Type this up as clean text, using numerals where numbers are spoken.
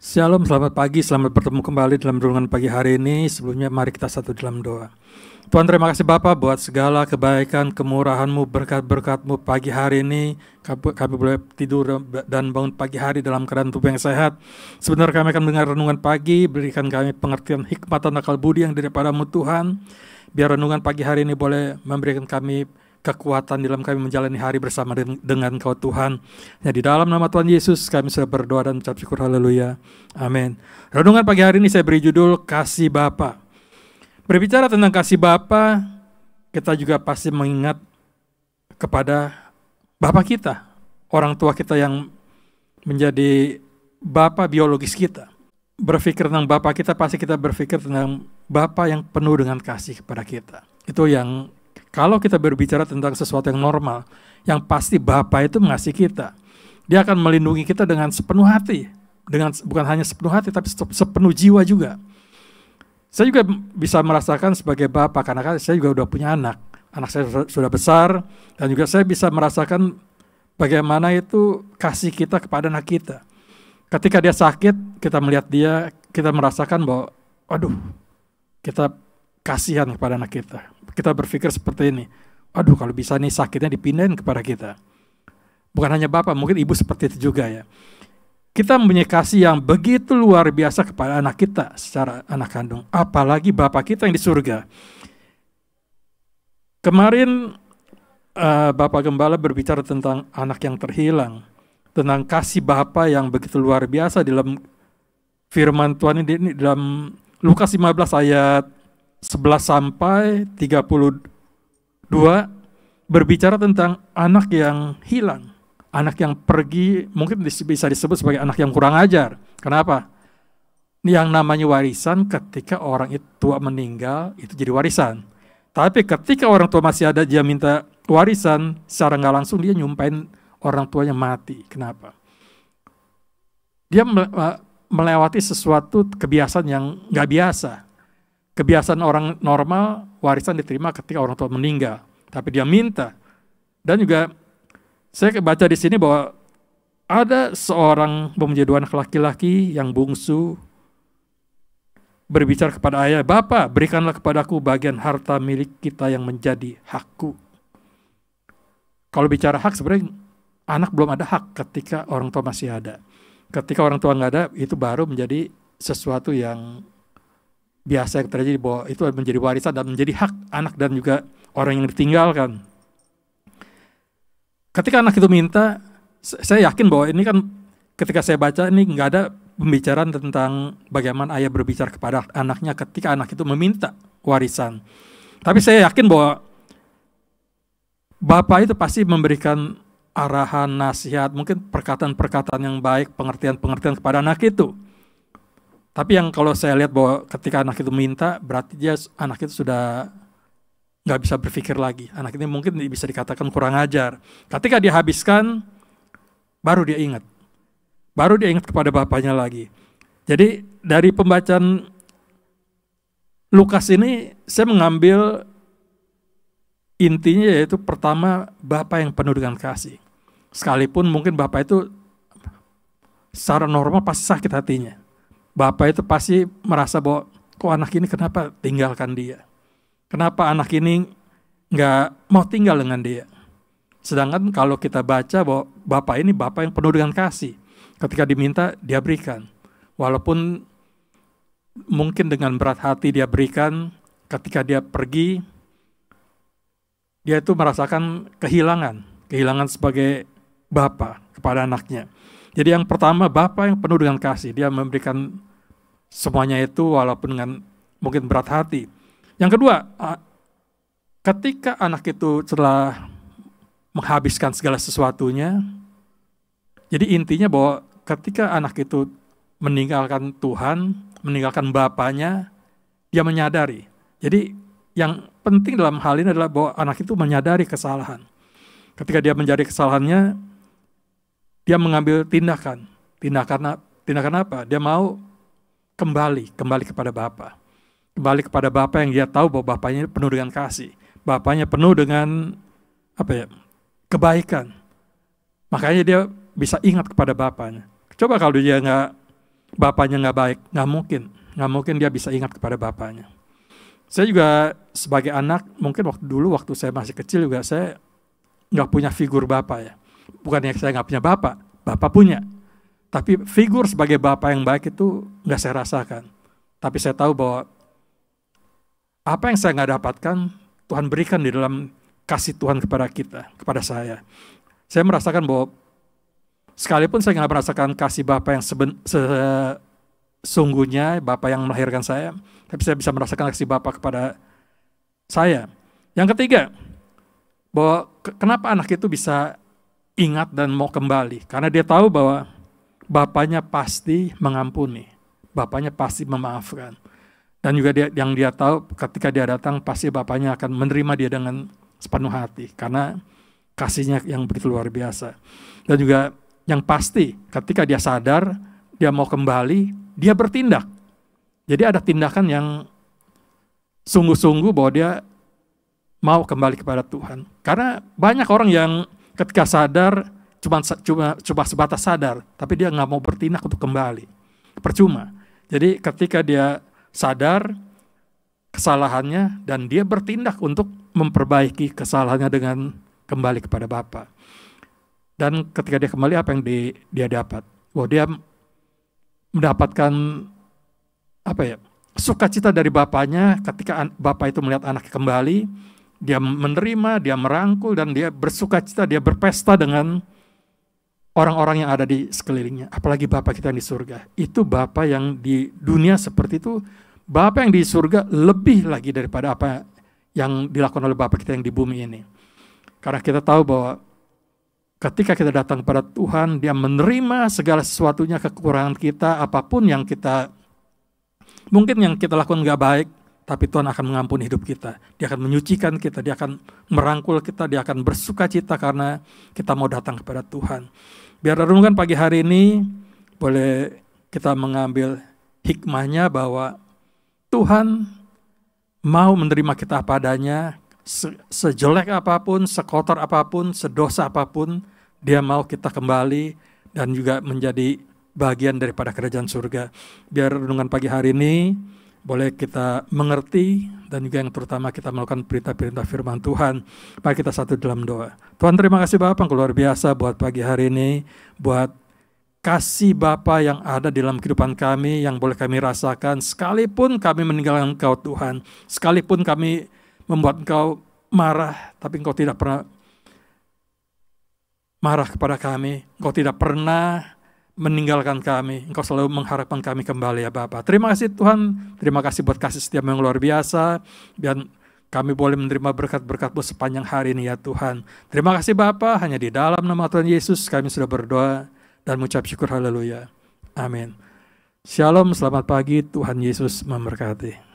Shalom, selamat pagi, selamat bertemu kembali dalam renungan pagi hari ini. Sebelumnya mari kita satu dalam doa. Tuhan, terima kasih Bapa buat segala kebaikan, kemurahan-Mu, berkat-berkat-Mu pagi hari ini. Kami boleh tidur dan bangun pagi hari dalam keadaan tubuh yang sehat. Sebentar kami akan mendengar renungan pagi, berikan kami pengertian hikmat dan akal budi yang daripada-Mu Tuhan. Biar renungan pagi hari ini boleh memberikan kami kekuatan dalam kami menjalani hari bersama dengan Kau Tuhan. Ya, di dalam nama Tuhan Yesus kami sudah berdoa dan mengucap syukur, haleluya, amin. Renungan pagi hari ini saya beri judul Kasih Bapa. Berbicara tentang kasih Bapa, kita juga pasti mengingat kepada Bapa kita, orang tua kita yang menjadi Bapa biologis kita. Berpikir tentang Bapa kita, pasti kita berpikir tentang Bapa yang penuh dengan kasih kepada kita. Itu yang kalau kita berbicara tentang sesuatu yang normal, yang pasti Bapa itu mengasihi kita. Dia akan melindungi kita dengan sepenuh hati, dengan bukan hanya sepenuh hati, tapi sepenuh jiwa juga. Saya juga bisa merasakan sebagai Bapa, karena saya juga udah punya anak. Anak saya sudah besar, dan juga saya bisa merasakan bagaimana itu kasih kita kepada anak kita. Ketika dia sakit, kita melihat dia, kita merasakan bahwa, aduh, kita kasihan kepada anak kita. Kita berpikir seperti ini, aduh kalau bisa nih sakitnya dipindahin kepada kita. Bukan hanya Bapak, mungkin Ibu seperti itu juga ya. Kita mempunyai kasih yang begitu luar biasa kepada anak kita secara anak kandung. Apalagi Bapak kita yang di surga. Kemarin Bapak Gembala berbicara tentang anak yang terhilang. Tentang kasih Bapa yang begitu luar biasa dalam firman Tuhan ini dalam Lukas 15 ayat 11 sampai 32 berbicara tentang anak yang hilang, anak yang pergi, mungkin bisa disebut sebagai anak yang kurang ajar. Kenapa? Yang namanya warisan ketika orang itu tua meninggal itu jadi warisan. Tapi ketika orang tua masih ada dia minta warisan, secara nggak langsung dia nyumpain orang tuanya mati. Kenapa? Dia melewati sesuatu kebiasaan yang nggak biasa. Kebiasaan orang normal, warisan diterima ketika orang tua meninggal. Tapi dia minta. Dan juga saya baca di sini bahwa ada seorang mempunyai dua anak laki-laki yang bungsu berbicara kepada ayah, "Bapak, berikanlah kepadaku bagian harta milik kita yang menjadi hakku." Kalau bicara hak, sebenarnya anak belum ada hak ketika orang tua masih ada. Ketika orang tua nggak ada, itu baru menjadi sesuatu yang biasa yang terjadi, bahwa itu menjadi warisan dan menjadi hak anak dan juga orang yang ditinggalkan. Ketika anak itu minta, saya yakin bahwa ini kan ketika saya baca ini nggak ada pembicaraan tentang bagaimana ayah berbicara kepada anaknya ketika anak itu meminta warisan. Tapi saya yakin bahwa Bapak itu pasti memberikan arahan, nasihat, mungkin perkataan-perkataan yang baik, pengertian-pengertian kepada anak itu. Tapi yang kalau saya lihat bahwa ketika anak itu minta, berarti anak itu sudah nggak bisa berpikir lagi. Anak ini mungkin bisa dikatakan kurang ajar. Ketika dia habiskan, baru dia ingat. Baru dia ingat kepada bapaknya lagi. Jadi dari pembacaan Lukas ini, saya mengambil intinya yaitu pertama, Bapak yang penuh dengan kasih. Sekalipun mungkin Bapak itu secara normal pasti sakit hatinya. Bapak itu pasti merasa bahwa kok anak ini kenapa tinggalkan dia? Kenapa anak ini nggak mau tinggal dengan dia? Sedangkan kalau kita baca bahwa Bapak ini Bapak yang penuh dengan kasih. Ketika diminta, dia berikan. Walaupun mungkin dengan berat hati dia berikan, ketika dia pergi, dia itu merasakan kehilangan sebagai Bapak kepada anaknya. Jadi yang pertama, Bapak yang penuh dengan kasih. Dia memberikan semuanya itu walaupun dengan mungkin berat hati. Yang kedua, ketika anak itu telah menghabiskan segala sesuatunya, jadi intinya bahwa ketika anak itu meninggalkan Tuhan, meninggalkan bapaknya, dia menyadari. Jadi yang penting dalam hal ini adalah bahwa anak itu menyadari kesalahan. Ketika dia menyadari kesalahannya, dia mengambil tindakan. Tindakan apa? Dia mau kembali kepada Bapa. Kembali kepada Bapa yang dia tahu bahwa Bapaknya penuh dengan kasih. Bapaknya penuh dengan kebaikan. Makanya dia bisa ingat kepada Bapaknya. Coba kalau dia nggak bapaknya nggak baik, nggak mungkin dia bisa ingat kepada bapaknya. Saya juga sebagai anak, mungkin waktu saya masih kecil juga saya nggak punya figur bapak ya. Bukannya saya nggak punya bapak punya. Tapi figur sebagai bapak yang baik itu nggak saya rasakan. Tapi saya tahu bahwa apa yang saya nggak dapatkan, Tuhan berikan di dalam kasih Tuhan kepada kita, kepada saya. Saya merasakan bahwa sekalipun saya nggak merasakan kasih Bapa yang sesungguhnya, Bapa yang melahirkan saya, tapi saya bisa merasakan kasih Bapa kepada saya. Yang ketiga, bahwa kenapa anak itu bisa ingat dan mau kembali? Karena dia tahu bahwa Bapaknya pasti mengampuni, Bapaknya pasti memaafkan. Dan juga yang dia tahu ketika dia datang, pasti Bapaknya akan menerima dia dengan sepenuh hati, karena kasihnya yang begitu luar biasa. Dan juga yang pasti ketika dia sadar, dia mau kembali, dia bertindak. Jadi ada tindakan yang sungguh-sungguh bahwa dia mau kembali kepada Tuhan. Karena banyak orang yang ketika sadar cuma sebatas sadar, tapi dia nggak mau bertindak untuk kembali. Percuma. Jadi ketika dia sadar kesalahannya dan dia bertindak untuk memperbaiki kesalahannya dengan kembali kepada Bapa. Dan ketika dia kembali, apa yang dia dapat? Bahwa dia mendapatkan sukacita dari bapaknya ketika bapak itu melihat anaknya kembali, dia menerima, dia merangkul, dan dia bersukacita, dia berpesta dengan orang-orang yang ada di sekelilingnya. Apalagi Bapa kita yang di surga. Itu Bapa yang di dunia seperti itu, Bapa yang di surga lebih lagi daripada apa yang dilakukan oleh Bapa kita yang di bumi ini. Karena kita tahu bahwa ketika kita datang kepada Tuhan, dia menerima segala sesuatunya, kekurangan kita, apapun yang kita, mungkin yang kita lakukan gak baik, tapi Tuhan akan mengampuni hidup kita. Dia akan menyucikan kita, dia akan merangkul kita, dia akan bersukacita karena kita mau datang kepada Tuhan. Biar renungan pagi hari ini, boleh kita mengambil hikmahnya bahwa Tuhan mau menerima kita apa adanya, sejelek apapun, sekotor apapun, sedosa apapun, dia mau kita kembali dan juga menjadi bagian daripada kerajaan surga. Biar renungan pagi hari ini boleh kita mengerti dan juga yang terutama kita melakukan perintah-perintah firman Tuhan. Mari kita satu dalam doa. Tuhan, terima kasih Bapa yang luar biasa buat pagi hari ini, buat kasih Bapa yang ada di dalam kehidupan kami, yang boleh kami rasakan sekalipun kami meninggalkan Engkau Tuhan, sekalipun kami membuat Engkau marah, tapi Engkau tidak pernah marah kepada kami, Engkau tidak pernah meninggalkan kami, Engkau selalu mengharapkan kami kembali ya Bapa. Terima kasih Tuhan, terima kasih buat kasih setiap yang luar biasa, dan kami boleh menerima berkat-berkat-Mu sepanjang hari ini ya Tuhan. Terima kasih Bapa, hanya di dalam nama Tuhan Yesus kami sudah berdoa dan mengucap syukur, haleluya. Amin. Shalom, selamat pagi, Tuhan Yesus memberkati.